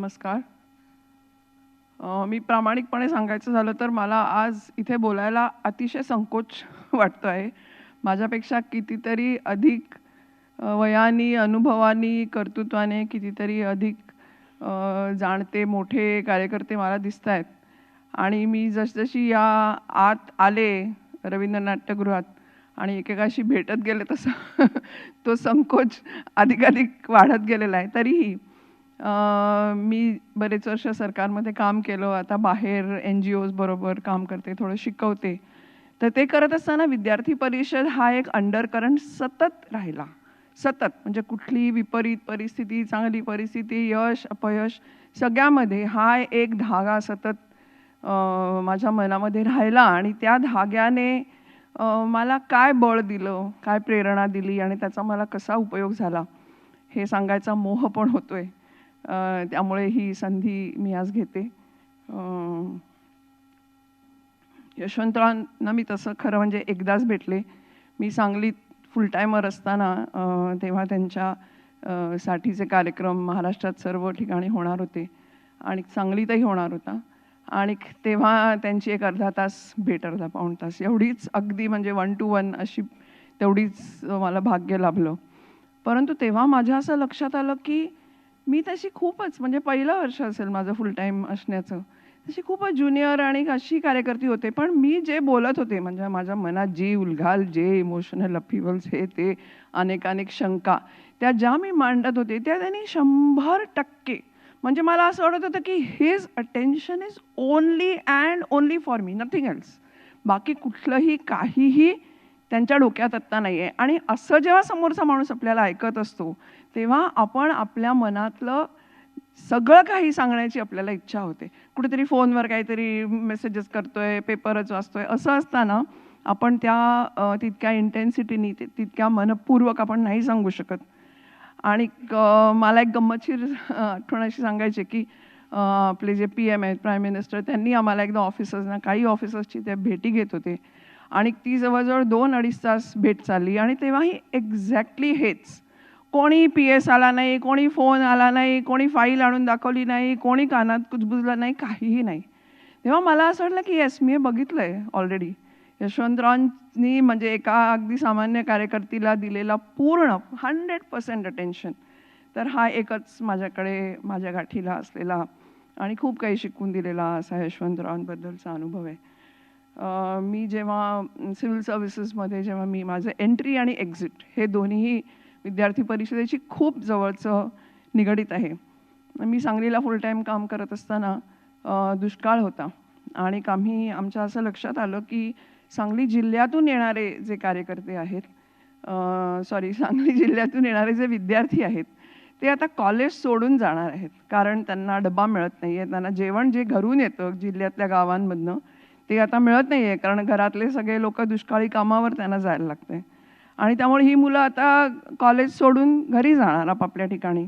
नमस्कार. मी प्रामाणिकपणे सांगायचं झालं तर मला आज इथे बोलायला अतिशय संकोच वाटतो आहे. माझ्यापेक्षा कितीतरी अधिक वयाने, अनुभवाने, कर्तृत्वाने कितीतरी अधिक जाणते मोठे कार्यकर्ते मला दिसत आहेत. आणि मी जसजशी या आत आले रवींद्र नाट्यगृहात आणि एकेकाशी भेटत गेले तसं तो संकोच अधिकाधिक वाढत गेलेला आहे. तरीही मी बरेच वर्ष सरकारमध्ये काम केलं, आता बाहेर NGOज बरोबर काम करते, थोडं शिकवते. तर ते करत असताना विद्यार्थी परिषद हा एक अंडरकरंट सतत राहिला. सतत म्हणजे कुठली विपरीत परिस्थिती, चांगली परिस्थिती, यश अपयश सगळ्यामध्ये हा एक धागा सतत माझ्या मनामध्ये राहिला. आणि त्या धाग्याने मला काय बळ दिलं, काय प्रेरणा दिली आणि त्याचा मला कसा उपयोग झाला हे सांगायचा मोह पण होतोय. त्यामुळे ही संधी मी आज घेते. यशवंतरावांना मी तसं खरं म्हणजे एकदाच भेटले. मी सांगलीत फुल टायमर असताना तेव्हा त्यांच्या साठीचे कार्यक्रम महाराष्ट्रात सर्व ठिकाणी होणार होते आणि सांगलीतही होणार होता. आणि तेव्हा त्यांची एक अर्धा तास भेट, अर्धा पाऊण तास एवढीच, अगदी म्हणजे 1 to 1 अशी तेवढीच मला भाग्य लाभलं. परंतु तेव्हा माझ्या असं लक्षात आलं की मी तशी खूपच म्हणजे पहिलं वर्ष असेल माझं फुल टाईम असण्याचं, तशी खूपच ज्युनियर आणि अशी कार्यकर्ती होते. पण मी जे बोलत होते म्हणजे माझ्या मनात जी उलघाल, जे इमोशनल अपहिवल्स, हे ते अनेक शंका त्या ज्या मी मांडत होते त्या त्यांनी 100% म्हणजे मला असं वाटत होतं की his attention is only and only for me, nothing else. बाकी कुठलंही काहीही त्यांच्या डोक्यात आत्ता नाही आहे. आणि असं जेव्हा समोरचा माणूस आपल्याला ऐकत असतो तेव्हा आपण आपल्या मनातलं सगळं काही सांगण्याची आपल्याला इच्छा होते. कुठेतरी फोनवर काहीतरी मेसेजेस करतोय, पेपरच वाचतोय, असं असताना आपण त्या तितक्या इंटेन्सिटीनी, तितक्या मनपूर्वक आपण नाही सांगू शकत. आणि मला एक गंमतशीर आठवण अशी सांगायची की आपले जे PM आहेत, प्राईम मिनिस्टर, त्यांनी आम्हाला एकदा ऑफिसर्सना, काही ऑफिसर्सची त्या भेटी घेत होते आणि ती जवळजवळ 2-2.5 तास भेट चालली. आणि तेव्हाही एक्झॅक्टली हेच, कोणी PS आला नाही, कोणी फोन आला नाही, कोणी फाईल आणून दाखवली नाही, कोणी कानात कुजबुजला नाही, काहीही नाही. तेव्हा मला असं वाटलं की येस, मी हे बघितलं आहे ऑलरेडी. यशवंतरावांनी म्हणजे एका अगदी सामान्य कार्यकर्तीला दिलेला पूर्ण 100% अटेन्शन. तर हा एकच माझ्याकडे माझ्या गाठीला असलेला आणि खूप काही शिकवून दिलेला असा यशवंतरावांबद्दलचा अनुभव आहे. मी जेव्हा सिव्हिल सर्व्हिसेसमध्ये जेव्हा मी माझं एंट्री आणि एक्झिट हे दोन्हीही विद्यार्थी परिषदेची खूप जवळचं निगडीत आहे. मी सांगलीला फुल टाईम काम करत असताना दुष्काळ होता आणि आमच्या असं लक्षात आलं की सांगली जिल्ह्यातून येणारे जे कार्यकर्ते आहेत, सांगली जिल्ह्यातून येणारे जे विद्यार्थी आहेत ते आता कॉलेज सोडून जाणार आहेत. कारण त्यांना डबा मिळत नाही आहे, त्यांना जेवण जे घरून येतं जिल्ह्यातल्या गावांमधनं ते आता मिळत नाही आहे, कारण घरातले सगळे लोक दुष्काळी कामावर त्यांना जायला लागते. आणि त्यामुळे ही मुलं आता कॉलेज सोडून घरी जाणार आपापल्या ठिकाणी.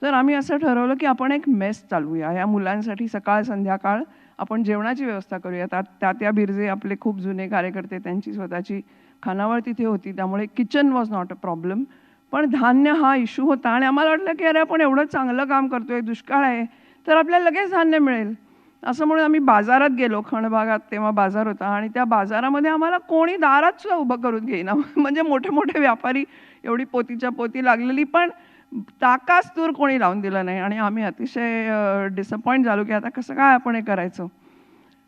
तर आम्ही असं ठरवलं की आपण एक मेस चालवूया या मुलांसाठी. सकाळ संध्याकाळ आपण जेवणाची व्यवस्था करूया. तात्या बिर्जे आपले खूप जुने कार्यकर्ते, त्यांची स्वतःची खानावळ तिथे होती, त्यामुळे kitchen was not a problem. पण धान्य हा इश्यू होता आणि आम्हाला वाटलं की अरे आपण एवढं चांगलं काम करतोय, दुष्काळ आहे, तर आपल्याला लगेच धान्य मिळेल. असं म्हणून आम्ही बाजारात गेलो. खणभागात तेव्हा बाजार होता आणि त्या बाजारामध्ये आम्हाला कोणी दारात सुद्धा उभं करून घेईना. म्हणजे मोठे मोठे व्यापारी, एवढी पोतीच्या पोती लागलेली, पण ताकास्तूर कोणी लावून दिलं नाही. आणि आम्ही अतिशय डिसअपॉइंट झालो की आता कसं काय आपण हे करायचं.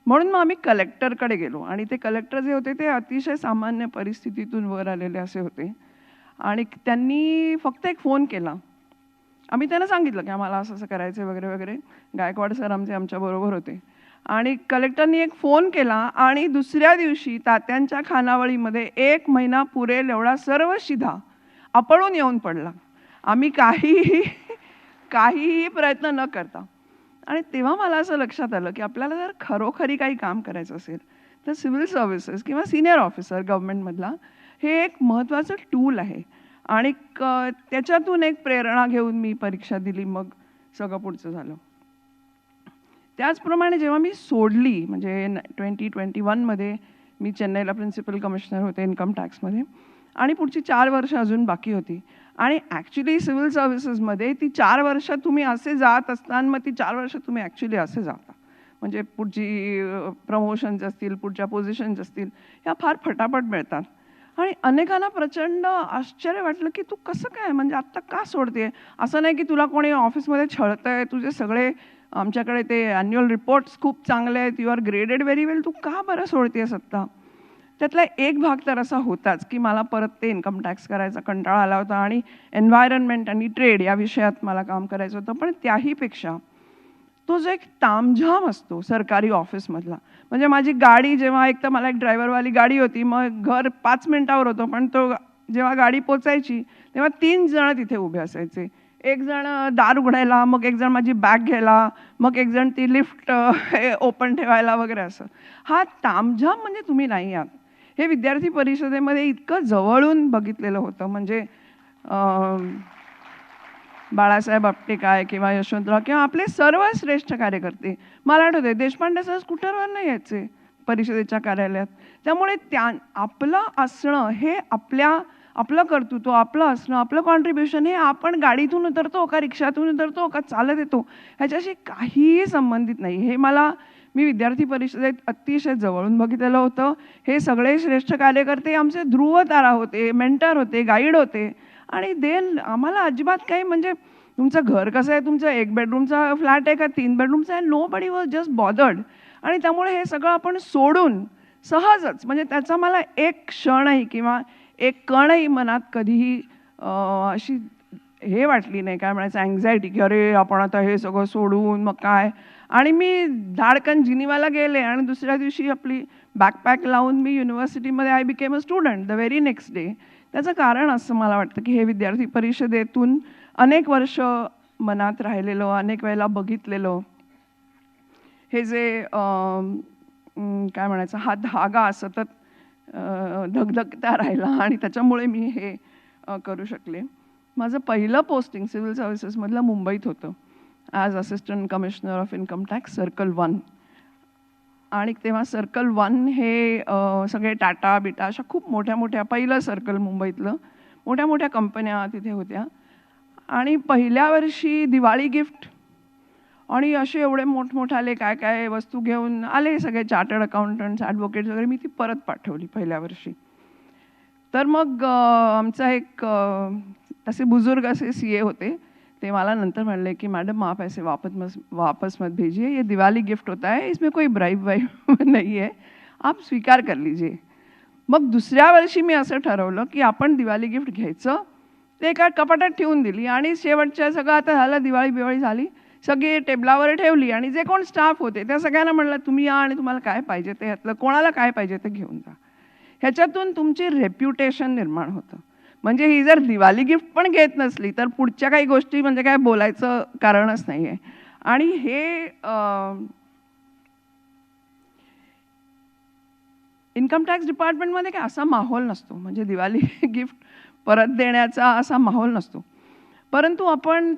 म्हणून मग आम्ही कलेक्टरकडे गेलो आणि ते कलेक्टर जे होते ते अतिशय सामान्य परिस्थितीतून वर आलेले असे होते. आणि त्यांनी फक्त एक फोन केला. आम्ही त्यांना सांगितलं की आम्हाला असं असं करायचं वगैरे वगैरे. गायकवाड सर आमच्याबरोबर होते. आणि कलेक्टरनी एक फोन केला आणि दुसऱ्या दिवशी तात्यांच्या खानावळीमध्ये 1 महिना पुरेल एवढा सर्व शिधा आपळून येऊन पडला. आम्ही काहीही प्रयत्न न करता. आणि तेव्हा मला असं लक्षात आलं की आपल्याला जर खरोखरी काही काम करायचं असेल तर सिव्हिल सर्व्हिसेस किंवा सिनियर ऑफिसर गव्हर्नमेंटमधला हे एक महत्त्वाचं टूल आहे. आणि त्याच्यातून एक प्रेरणा घेऊन मी परीक्षा दिली, मग सगळं पुढचं झालं. त्याचप्रमाणे जेव्हा मी सोडली म्हणजे 2021मध्ये मी चेन्नईला प्रिन्सिपल कमिशनर होते इन्कम टॅक्समध्ये आणि पुढची 4 वर्ष अजून बाकी होती. आणि ॲक्च्युली सिव्हिल सर्व्हिसेसमध्ये ती 4 वर्ष तुम्ही असे जात असताना मग ती 4 वर्ष तुम्ही ॲक्च्युली असे जाता. म्हणजे पुढची प्रमोशन्स असतील, पुढच्या पोझिशन्स असतील, ह्या फार फटाफट मिळतात. आणि अनेकांना प्रचंड आश्चर्य वाटलं की तू कसं काय, म्हणजे आत्ता का सोडते. असं नाही की तुला कोणी ऑफिसमध्ये छळतंय, तुझे सगळे आमच्याकडे ते ॲन्युअल रिपोर्ट्स खूप चांगले आहेत, यू आर ग्रेडेड व्हेरी वेल, तू का बरं सोडतेस आत्ता. त्यातला एक भाग तर असा होताच की मला परत ते इन्कम टॅक्स करायचा कंटाळा आला होता आणि एन्व्हायरमेंट आणि ट्रेड या विषयात मला काम करायचं होतं. पण त्याहीपेक्षा तो जो एक तामझाम असतो सरकारी ऑफिसमधला, म्हणजे माझी गाडी जेव्हा, एक तर मला एक ड्रायव्हरवाली गाडी होती, मग घर 5 मिनिटावर होतं, पण तो जेव्हा गाडी पोचायची तेव्हा 3 जण तिथे उभे असायचे. एक जण दार उघडायला, मग एक जण माझी बॅग घ्यायला, मग एक जण ती लिफ्ट ओपन ठेवायला वगैरे. असं हा तामझाम म्हणजे तुम्ही नाही आहात. हे विद्यार्थी परिषदेमध्ये इतकं जवळून बघितलेलं होतं. म्हणजे बाळासाहेब आपटे काय किंवा यशवंतराव किंवा आपले सर्व श्रेष्ठ कार्यकर्ते, मला आठवते देशपांडे सर स्कूटरवर नाही यायचे परिषदेच्या कार्यालयात. त्यामुळे आपलं असणं हे आपलं कर्तृत्व, आपलं असणं, आपलं कॉन्ट्रीब्युशन हे आपण गाडीतून उतरतो का रिक्षातून उतरतो का चालत येतो ह्याच्याशी काहीही संबंधित नाही. हे मी विद्यार्थी परिषदेत अतिशय जवळून बघितलेलं होतं. हे सगळे श्रेष्ठ कार्यकर्ते आमचे ध्रुवतारा होते, मेंटर होते, गाईड होते. आणि देन आम्हाला अजिबात काही, म्हणजे तुमचं घर कसं आहे, तुमचं 1 बेडरूमचा फ्लॅट आहे का 3 बेडरूमचा आहे, nobody was just bothered. आणि त्यामुळे हे सगळं आपण सोडून सहजच, म्हणजे त्याचा मला एक क्षणही किंवा एक कणही मनात कधीही अशी हे वाटली नाही, काय म्हणायचं अँझायटी, की अरे आपण आता हे सगळं सोडून मग काय. आणि मी धाडकन जिनिवाला गेले आणि दुसऱ्या दिवशी आपली बॅकपॅक लावून मी युनिव्हर्सिटीमध्ये I became a student the very next day. त्याचं कारण असं मला वाटतं की हे विद्यार्थी परिषदेतून अनेक वर्ष मनात राहिलेलं, अनेक वेळेला बघितलेलं, हे जे काय म्हणायचं हा धागा सतत धगधगता राहिला आणि त्याच्यामुळे मी हे करू शकले. माझं पहिलं पोस्टिंग सिव्हिल सर्व्हिसेसमधलं मुंबईत होतं, as assistant commissioner of income tax circle 1. आणि तेव्हा सर्कल 1 हे सगळे टाटा बिटा अशा खूप मोठ्या मोठ्या, पहिलं सर्कल मुंबईतलं, मोठ्या मोठ्या कंपन्या तिथे होत्या. आणि पहिल्या वर्षी दिवाळी गिफ्ट आणि असे एवढे मोठमोठाले काय काय वस्तू घेऊन आले सगळे चार्टर्ड अकाउंटंट्स, ॲडव्होकेट्स वगैरे. मी ती परत पाठवली पहिल्या वर्षी. तर मग आमचा एक असे बुजुर्ग असे CA होते, ते मला नंतर म्हणले की मॅडम आप ऐसे वापस मत भेजिए, ये दिवाली गिफ्ट होता है, इसमें कोई ब्राइब वाइब नहीं है, आप स्वीकार कर लीजिए. मग दुसऱ्या वर्षी मी असं ठरवलं की आपण दिवाळी गिफ्ट घ्यायचं, ते एका कपाटात ठेवून दिली. आणि शेवटच्या सगळं आता झालं, दिवाळी झाली, सगळी टेबलावर ठेवली आणि जे कोण स्टाफ होते त्या सगळ्यांना म्हणलं तुम्ही या आणि तुम्हाला काय पाहिजे ते, ह्यातलं कोणाला काय पाहिजे ते घेऊन जा. ह्याच्यातून तुमची रेप्युटेशन निर्माण होतं. म्हणजे ही जर दिवाळी गिफ्ट पण घेत नसली तर पुढच्या काही गोष्टी म्हणजे काय बोलायचं कारणच नाही आहे. आणि हे इन्कम टॅक्स डिपार्टमेंटमध्ये काय असा माहोल नसतो, म्हणजे दिवाळी गिफ्ट परत देण्याचा असा माहोल नसतो. परंतु आपण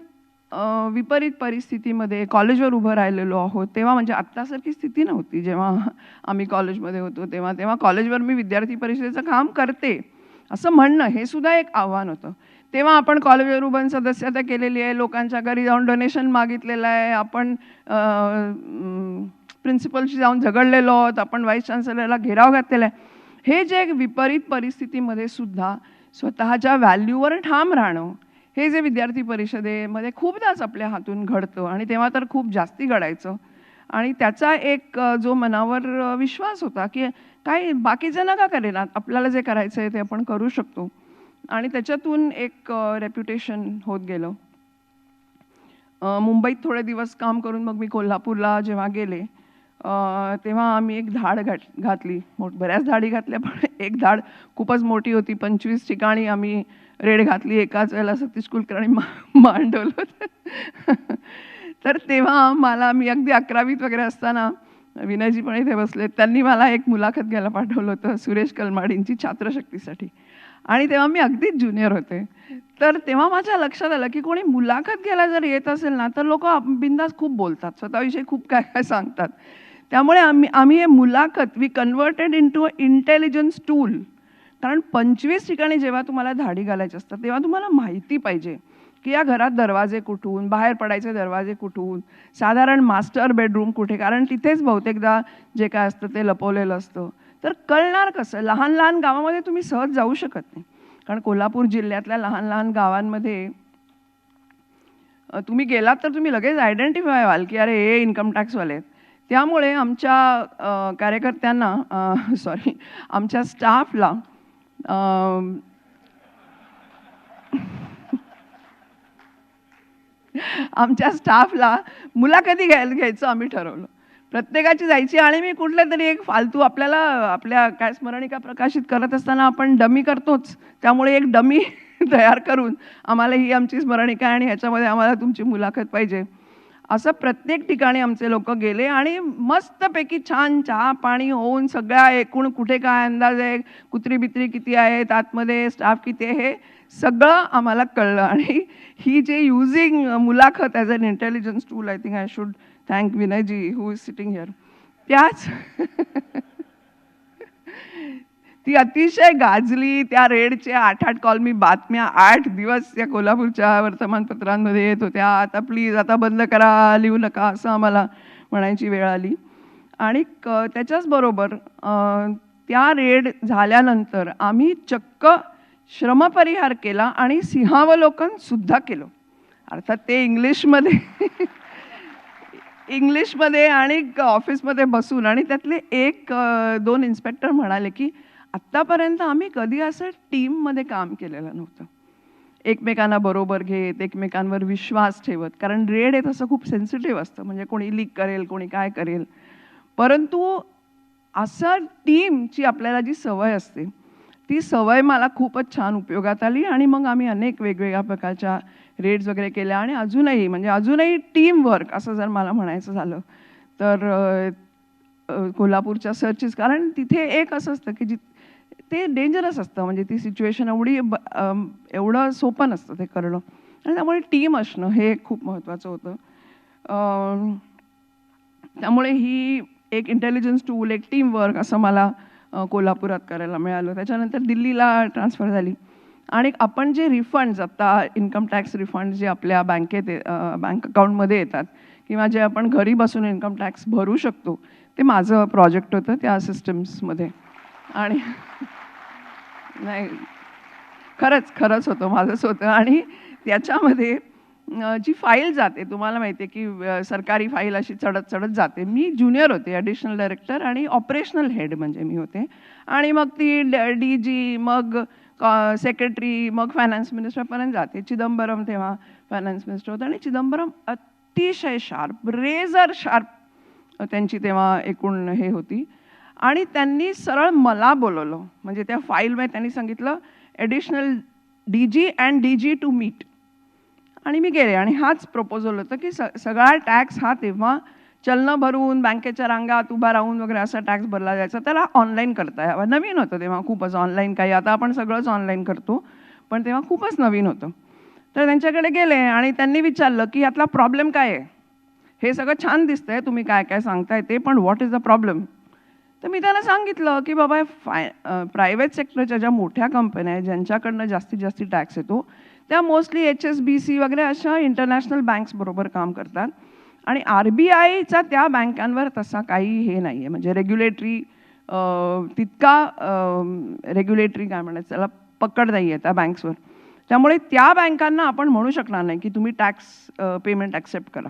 विपरीत परिस्थितीमध्ये कॉलेजवर उभं राहिलेलो आहोत. तेव्हा म्हणजे आत्तासारखी स्थिती नव्हती जेव्हा आम्ही कॉलेजमध्ये होतो, तेव्हा कॉलेजवर मी विद्यार्थी परिषदेचं काम करते असं म्हणणं हे सुद्धा एक आव्हान होतं. तेव्हा आपण कॉलेजवर उभं सदस्यता केलेली आहे, लोकांच्या घरी जाऊन डोनेशन मागितलेलं आहे, आपण प्रिन्सिपलशी जाऊन झगडलेलो आहोत, आपण व्हाईस चान्सलरला घेराव घातलेला आहे. हे जे विपरीत परिस्थितीमध्ये सुद्धा स्वतःच्या व्हॅल्यूवर ठाम राहणं, हे जे विद्यार्थी परिषदेमध्ये खूपदाच आपल्या हातून घडतं आणि तेव्हा तर खूप जास्ती घडायचं. आणि त्याचा एक जो मनावर विश्वास होता की काही बाकीचं नका करेनात, आपल्याला जे करायचं आहे ते आपण करू शकतो. आणि त्याच्यातून एक रेप्युटेशन होत गेलं. मुंबईत थोडे दिवस काम करून मग मी कोल्हापूरला जेव्हा गेले तेव्हा आम्ही एक धाड घातली. बऱ्याच धाडी घातल्या, पण एक धाड खूपच मोठी होती. 25 ठिकाणी आम्ही रेड घातली एकाच वेळेला. सतीश कुलकर्णी मांडवलं होतं. तर तेव्हा मी अगदी 11वीत वगैरे असताना, विनयजी पण इथे बसले, त्यांनी मला एक मुलाखत घ्यायला पाठवलं होतं सुरेश कलमाडींची छात्रशक्तीसाठी. आणि तेव्हा मी अगदीच ज्युनियर होते. तर तेव्हा माझ्या लक्षात आलं की कोणी मुलाखत घ्यायला जर येत असेल ना तर लोक बिनधास्त खूप बोलतात, स्वतःविषयी खूप काय काय सांगतात. त्यामुळे आम्ही हे मुलाखत we converted into a intelligence tool. कारण 25 ठिकाणी जेव्हा तुम्हाला धाडी घालायची असतात तेव्हा तुम्हाला माहिती पाहिजे की या घरात दरवाजे कुठून, बाहेर पडायचे दरवाजे कुठून, साधारण मास्टर बेडरूम कुठे, कारण तिथेच बहुतेकदा जे काय असतं ते लपवलेलं असतं. तर कळणार कसं? लहान लहान गावामध्ये तुम्ही सहज जाऊ शकत नाही, कारण कोल्हापूर जिल्ह्यातल्या लहान लहान गावांमध्ये तुम्ही गेलात तर तुम्ही लगेच आयडेंटिफाय व्हाल की अरे हे इन्कम टॅक्सवाले आहेत. त्यामुळे आमच्या कार्यकर्त्यांना सॉरी आमच्या स्टाफला आमच्या स्टाफला मुलाखती घ्यायचं आम्ही ठरवलं. प्रत्येकाची जायची आणि मी कुठल्या तरी एक फालतू आपल्याला आपल्या काय स्मरणिका प्रकाशित करत असताना आपण डमी करतोच, त्यामुळे एक डमी तयार करून आम्हाला ही आमची स्मरणिका आणि ह्याच्यामध्ये आम्हाला तुमची मुलाखत पाहिजे असं प्रत्येक ठिकाणी आमचे लोक गेले आणि मस्तपैकी छान चहा पाणी होऊन सगळ्या एकूण कुठे काय अंदाज आहे, कुत्री बित्री किती आहेत, आतमध्ये स्टाफ किती आहे, हे सगळं आम्हाला कळलं. आणि ही जे युझिंग मुलाखत as an intelligence tool, I think I should thank Vinayji who is sitting here. त्याच ती अतिशय गाजली. त्या रेडचे 8-8 कॉल, मी बातम्या 8 दिवस त्या कोल्हापूरच्या वर्तमानपत्रांमध्ये येत होत्या. आता प्लीज आता बंद करा, लिहू नका, असं आम्हाला म्हणायची वेळ आली. आणि त्याच्याच बरोबर त्या रेड झाल्यानंतर आम्ही चक्क श्रमपरिहार केला आणि सिंहावलोकन सुद्धा केलं. अर्थात ते इंग्लिशमध्ये आणि ऑफिसमध्ये बसून. आणि त्यातले 1-2 इन्स्पेक्टर म्हणाले की आत्तापर्यंत आम्ही कधी असं टीममध्ये काम केलेलं नव्हतं, एकमेकांना बरोबर घेत, एकमेकांवर विश्वास ठेवत. कारण रेड हे तसं खूप सेन्सिटिव्ह असतं, म्हणजे कोणी लीक करेल, कोणी काय करेल. परंतु असं टीमची आपल्याला जी सवय असते ती सवय मला खूपच छान उपयोगात आली. आणि मग आम्ही अनेक वेगवेगळ्या प्रकारच्या रेड्स वगैरे केल्या. आणि अजूनही टीमवर्क असं जर मला म्हणायचं झालं तर कोल्हापूरच्या सर्चेस, कारण तिथे एक असं असतं की ते डेंजरस असतं, म्हणजे ती सिच्युएशन एवढं सोपं नसतं ते करणं. आणि त्यामुळे टीम असणं हे खूप महत्त्वाचं होतं. त्यामुळे ही एक इंटेलिजन्स टूल, एक टीमवर्क असं मला कोल्हापुरात करायला मिळालं. त्याच्यानंतर दिल्लीला ट्रान्सफर झाली. आणि आपण जे रिफंड्स आता इन्कम टॅक्स रिफंड जे आपल्या बँकेत बँक अकाउंटमध्ये येतात किंवा जे आपण घरी बसून इन्कम टॅक्स भरू शकतो, ते माझं प्रोजेक्ट होतं त्या सिस्टम्समध्ये. आणि नाही, खरंच होतं, माझंच होतं. आणि त्याच्यामध्ये जी फाईल जाते, तुम्हाला माहिती आहे की सरकारी फाईल अशी चढत जाते. मी ज्युनियर होते, ॲडिशनल डायरेक्टर आणि ऑपरेशनल हेड म्हणजे मी होते. आणि मग ती DG, मग सेक्रेटरी, मग फायनान्स मिनिस्टरपर्यंत जाते. चिदंबरम तेव्हा फायनान्स मिनिस्टर होता आणि चिदंबरम अतिशय शार्प, रेझर शार्प त्यांची तेव्हा एकूण हे होती. आणि त्यांनी सरळ मला बोलवलं, म्हणजे त्या फाईलमध्ये त्यांनी सांगितलं additional DG and DG to meet. आणि मी गेले. आणि हाच प्रपोजल होतं की सगळा टॅक्स हा तेव्हा चलनं भरून बँकेच्या रांगात उभा राहून वगैरे असा टॅक्स भरला जायचा, त्याला ऑनलाईन करता यावा. नवीन होतं तेव्हा खूपच ऑनलाईन, काही आता आपण सगळंच ऑनलाईन करतो, पण तेव्हा खूपच नवीन होतं. तर त्यांच्याकडे गेले आणि त्यांनी विचारलं की यातला प्रॉब्लेम काय आहे, हे सगळं छान दिसतंय तुम्ही काय काय सांगताय ते, पण व्हॉट इज द प्रॉब्लेम. तर मी त्यांना सांगितलं की बाबा प्रायव्हेट सेक्टरच्या ज्या मोठ्या कंपन्या आहेत ज्यांच्याकडनं जास्तीत जास्त टॅक्स येतो त्या मोस्टली HSBC वगैरे अशा इंटरनॅशनल बँक्स बरोबर काम करतात. आणि RBIचा त्या बँकांवर तसा काही हे नाही आहे, म्हणजे रेग्युलेटरी तितका रेग्युलेटरी काय म्हणायचं त्याला पकड नाही आहे त्या बँक्सवर. त्यामुळे त्या बँकांना आपण म्हणू शकणार नाही की तुम्ही टॅक्स पेमेंट ॲक्सेप्ट करा.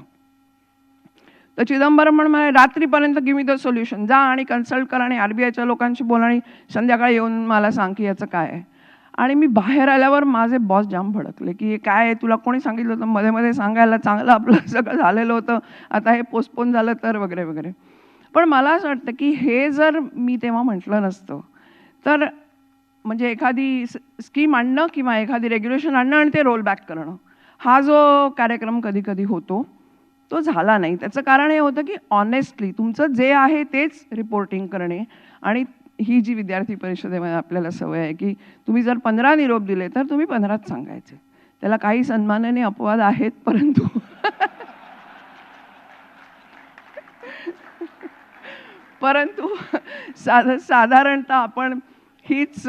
तर चिदंबरम म्हणाले रात्रीपर्यंत गिव्ह मी द सोल्युशन, जा आणि कन्सल्ट करा आणि RBIच्या लोकांशी बोला आणि संध्याकाळी येऊन मला सांग की याचं काय आहे. आणि मी बाहेर आल्यावर माझे बॉस जाम भडकले की काय आहे, तुला कोणी सांगितलं होतं मध्ये मध्ये सांगायला, चांगलं आपलं सगळं झालेलं होतं, आता हे पोस्टपोन झालं तर वगैरे वगैरे. पण मला असं वाटतं की हे जर मी तेव्हा म्हटलं नसतं तर म्हणजे एखादी स्कीम आणणं किंवा एखादी रेग्युलेशन आणणं आणि ते रोल बॅक करणं, हा जो कार्यक्रम कधी कधी होतो तो झाला नाही. त्याचं कारण हे होतं की ऑनेस्टली तुमचं जे आहे तेच रिपोर्टिंग करणे. आणि ही जी विद्यार्थी परिषदेमध्ये आपल्याला सवय आहे की तुम्ही जर 15 निरोप दिले तर तुम्ही 15च सांगायचे. त्याला काही सन्मानाने अपवाद आहेत, परंतु साधारणतः आपण हीच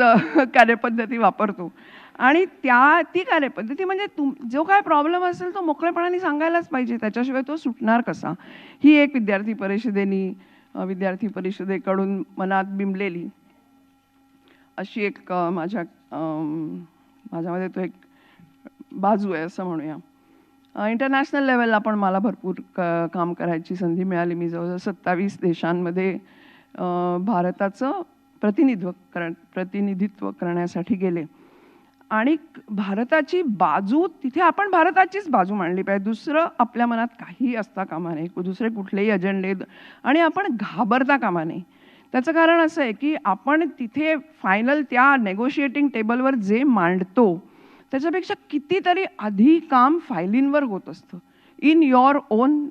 कार्यपद्धती वापरतो. आणि ती कार्यपद्धती म्हणजे जो काय प्रॉब्लेम असेल तो मोकळेपणाने सांगायलाच पाहिजे, त्याच्याशिवाय तो सुटणार कसा. ही एक विद्यार्थी परिषदेकडून मनात बिंबलेली अशी एक माझ्यामध्ये तो एक बाजू आहे असं म्हणूया. इंटरनॅशनल लेवलला पण मला भरपूर काम करायची संधी मिळाली. मी जवळजवळ 27 देशांमध्ये भारताचं प्रतिनिधित्व करण्यासाठी गेले. आणि भारताची बाजू तिथे आपण भारताचीच बाजू मांडली पाहिजे. दुसरं आपल्या मनात काही असता कामा नये, दुसरे कुठलेही अजेंडे, आणि आपण घाबरता कामा नये. त्याचं कारण असं आहे की आपण तिथे फायनल त्या नेगोशिएटिंग टेबलवर जे मांडतो त्याच्यापेक्षा कितीतरी आधी काम फायलींवर होत असतं इन युअर ओन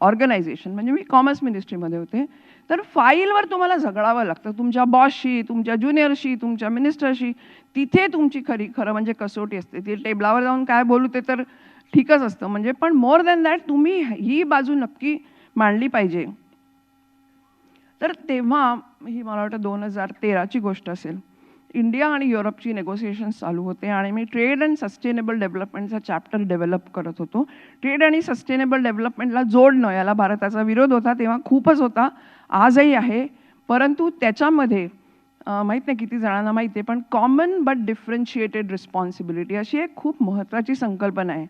ऑर्गनायझेशन. म्हणजे मी कॉमर्स मिनिस्ट्रीमध्ये होते, तर फाईलवर तुम्हाला झगडावं लागतं तुमच्या बॉसशी, तुमच्या ज्युनियरशी, तुमच्या मिनिस्टरशी. तिथे तुमची खरं म्हणजे कसोटी असते. ती टेबलावर जाऊन काय बोलू ते तर ठीकच असतं म्हणजे, पण मोर दॅन दॅट तुम्ही ही बाजू नक्की मांडली पाहिजे. तर तेव्हा ही मला वाटतं 2013ची गोष्ट असेल. इंडिया आणि युरोपची नेगोसिएशन्स चालू होते आणि मी ट्रेड अँड सस्टेनेबल डेव्हलपमेंटचा चॅप्टर डेव्हलप करत होतो. ट्रेड आणि सस्टेनेबल डेव्हलपमेंटला जोडणं याला भारताचा विरोध होता, तेव्हा खूपच होता, आजही आहे. परंतु त्याच्यामध्ये माहीत नाही किती जणांना माहिती आहे, पण कॉमन बट डिफरन्शिएटेड रिस्पॉन्सिबिलिटी अशी एक खूप महत्त्वाची संकल्पना आहे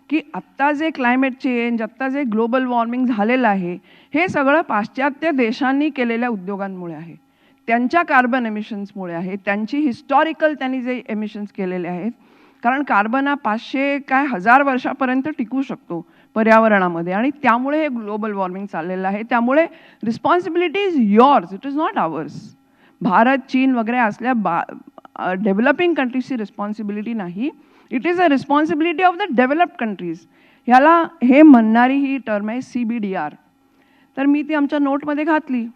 की आत्ता जे क्लायमेट चेंज, आत्ता जे ग्लोबल वॉर्मिंग झालेलं आहे, हे सगळं पाश्चात्य देशांनी केलेल्या उद्योगांमुळे आहे, त्यांच्या कार्बन एमिशन्समुळे आहे, त्यांची हिस्टॉरिकल त्यांनी जे एमिशन्स केलेले आहेत. कारण कार्बन हा 500 काय 1000 वर्षापर्यंत टिकू शकतो पर्यावरणामध्ये, आणि त्यामुळे हे ग्लोबल वॉर्मिंग चाललेलं आहे. त्यामुळे responsibility is yours, it is not hours. Bharat, चीन वगैरे असल्या डेव्हलपिंग कंट्रीजची रिस्पॉन्सिबिलिटी नाही, it is a responsibility of the developed countries. ह्याला हे म्हणणारी ही टर्म आहे CBDR. तर मी ती आमच्या नोटमध्ये घातली.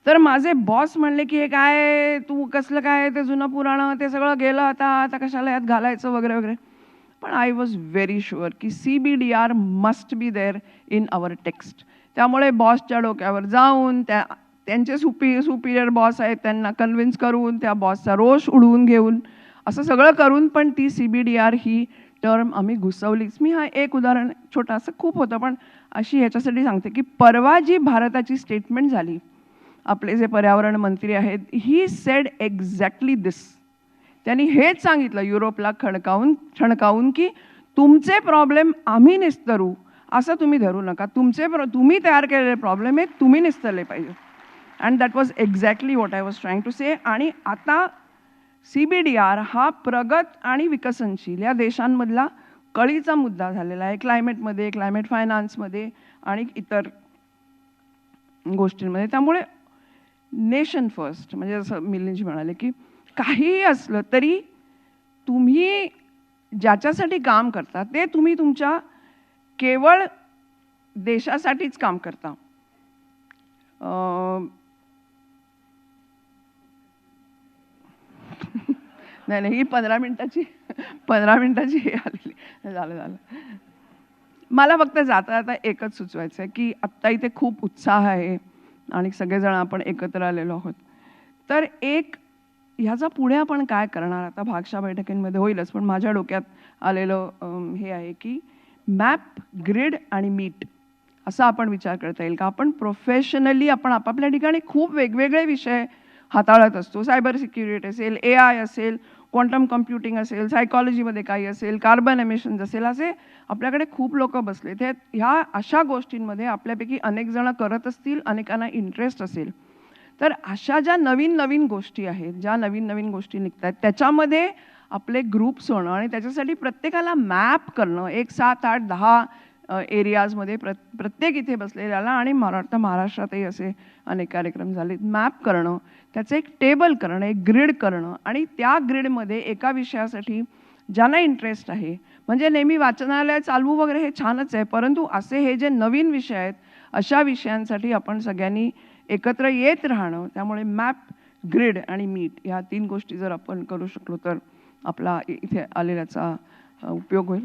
तर माझे बॉस म्हणले की हे काय तू कसलं काय, ते जुनं पुराणं ते सगळं गेलं, आता कशाला यात घालायचं वगैरे वगैरे. पण आय वॉज व्हेरी शुअर की CBDR must be there in our text. त्यामुळे बॉसच्या डोक्यावर जाऊन त्यांचे सुपिरियर बॉस आहेत त्यांना कन्व्हिन्स करून, त्या बॉसचा रोष उडवून घेऊन, असं सगळं करून पण ती CBDR ही टर्म आम्ही घुसवलीच. मी हा एक उदाहरण छोटा, असं खूप होतं पण अशी ह्याच्यासाठी सांगते की परवा जी भारताची स्टेटमेंट झाली, आपले जे पर्यावरण मंत्री आहेत, ही सेड एक्झॅक्टली दिस. त्यांनी हेच सांगितलं युरोपला ठणकावून की तुमचे प्रॉब्लेम आम्ही निस्तरू, असं तुम्ही धरू नका. तुम्ही तयार केलेले प्रॉब्लेम आहेत, तुम्ही निस्तरले पाहिजे. And that was exactly what I was trying to say. आणि आता CBDR हा प्रगत आणि विकसनशील या देशांमधला कळीचा मुद्दा झालेला आहे, क्लायमेटमध्ये, क्लायमेट फायनान्समध्ये आणि इतर गोष्टींमध्ये. त्यामुळे नेशन फर्स्ट, म्हणजे जसं मिलिंदजी म्हणाले की काहीही असलं तरी तुम्ही ज्याच्यासाठी काम करता ते तुम्ही तुमच्या केवळ देशासाठीच काम करता. नाही, ही 15 मिनिटाची हे आलेली. झालं. मला फक्त जाता एकच सुचवायचं आहे की आत्ता इथे खूप उत्साह आहे आणि सगळेजण आपण एकत्र आलेलो आहोत. तर एक ह्याचा पुढे आपण काय करणार, आता भागशा बैठकींमध्ये होईलच, पण माझ्या डोक्यात आलेलं हे आहे की मॅप, ग्रिड आणि मीट असा आपण विचार करता येईल का. आपण प्रोफेशनली आपण आपापल्या ठिकाणी खूप वेगवेगळे विषय हाताळत असतो. सायबर सिक्युरिटी असेल, AI असेल, क्वांटम कम्प्युटिंग असेल, सायकॉलॉजीमध्ये काही असेल, कार्बन एमिशन्स असेल, असे आपल्याकडे खूप लोक बसले. ते ह्या अशा गोष्टींमध्ये आपल्यापैकी अनेक जण करत असतील, अनेकांना इंटरेस्ट असेल. तर अशा ज्या नवीन गोष्टी आहेत, ज्या नवीन गोष्टी निघत आहेत, त्याच्यामध्ये आपले ग्रुप्स होणं आणि त्याच्यासाठी प्रत्येकाला मॅप करणं, 1, 7, 8, 10 एरियाजमध्ये प्रत्येक इथे बसलेल्याला, आणि मला वाटतं महाराष्ट्रातही असे अनेक कार्यक्रम झाले, मॅप करणं, त्याचं एक टेबल करणं, एक ग्रिड करणं, आणि त्या ग्रिडमध्ये एका विषयासाठी ज्यांना इंटरेस्ट आहे, म्हणजे नेहमी वाचनालय चालवू वगैरे हे छानच आहे, परंतु असे हे जे नवीन विषय आहेत अशा विषयांसाठी आपण सगळ्यांनी एकत्र येत राहणं. त्यामुळे मॅप, ग्रिड आणि मीट ह्या 3 गोष्टी जर आपण करू शकलो तर आपला इथे आलेल्याचा उपयोग होईल.